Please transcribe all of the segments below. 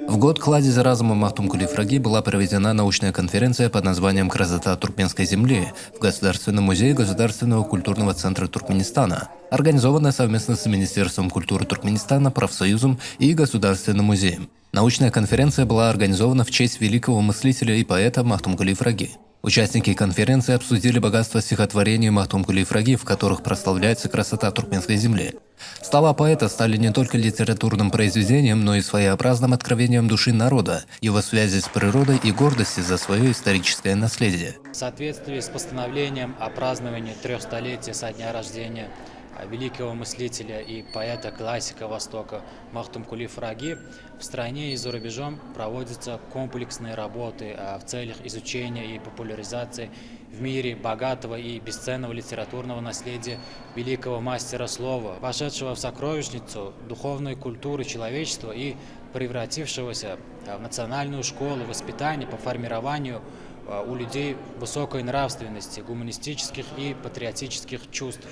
В год кладезя разума Махтумкули Фраги была проведена научная конференция под названием «Красота туркменской земли» в Государственном музее Государственного культурного центра Туркменистана, организованная совместно с Министерством культуры Туркменистана, профсоюзом и Государственным музеем. Научная конференция была организована в честь великого мыслителя и поэта Махтумкули Фраги. Участники конференции обсудили богатство стихотворений Махтумкули Фраги, в которых прославляется красота туркменской земли. Слова поэта стали не только литературным произведением, но и своеобразным откровением души народа, его связи с природой и гордости за свое историческое наследие. В соответствии с постановлением о праздновании 300-летия со дня рождения великого мыслителя и поэта-классика Востока Махтумкули Фраги, в стране и за рубежом проводятся комплексные работы в целях изучения и популяризации в мире богатого и бесценного литературного наследия великого мастера слова, вошедшего в сокровищницу духовной культуры человечества и превратившегося в национальную школу воспитания по формированию у людей высокой нравственности, гуманистических и патриотических чувств.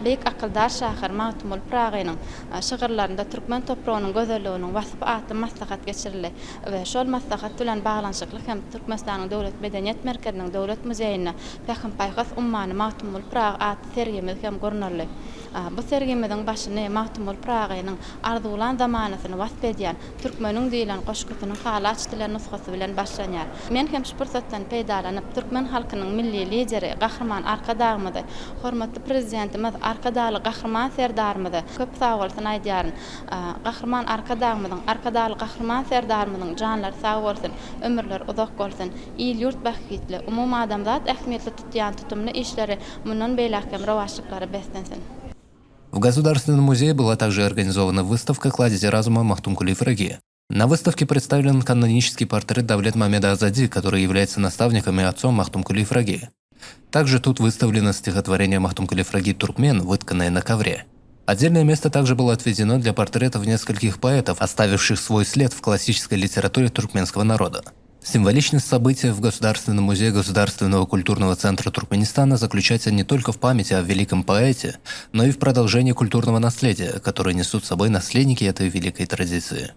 Beyik akıldar şahar Mahtumul Prağı'nın şığırlarında Türkmen toprağının gözəlliğinin vasıf atı maslahat geçirildi ve şol maslahat bilen bağlanışıqlıq hem Türkmenistan'ın Dövlet Medeniyet Merkezi'nin Dövlet Müzeyine Pəxin Payqas ummanı Mahtumul Prağı atı sergimiz hem görünürlü. Bu sergimizin başını Mahtumul Prağı'nın arzulan zamanısını vasf ediyen Türkmen'in deyilen qoşkusunun hala açtılan nüshası bilen başlanır. Men hem şu fırsattan peydalanıp Türkmen halkının milli lideri, qahraman arkadağımızı, hormatlı prezidentimiz arkadalı qahraman serdarımızı köp sağ olsun aydiyarın. Qahraman arkadalı qahraman serdarımızın canlar sağ olsun, ömürler uzak olsun, il yurt bakiyetli, umum adamzat ehmiyetli tutyan tutumlu işleri bunun beylakem ravaşlıkları beslensin. В Государственном музее была также организована выставка «Кладезя разума Махтумкули Фраги». На выставке представлен канонический портрет Давлет Мамеда Азади, который является наставником и отцом Махтумкули Фраги. Также тут выставлено стихотворение Махтумкули Фраги «Туркмен», вытканное на ковре. Отдельное место также было отведено для портретов нескольких поэтов, оставивших свой след в классической литературе туркменского народа. Символичность события в Государственном музее Государственного культурного центра Туркменистана заключается не только в памяти о великом поэте, но и в продолжении культурного наследия, которое несут с собой наследники этой великой традиции.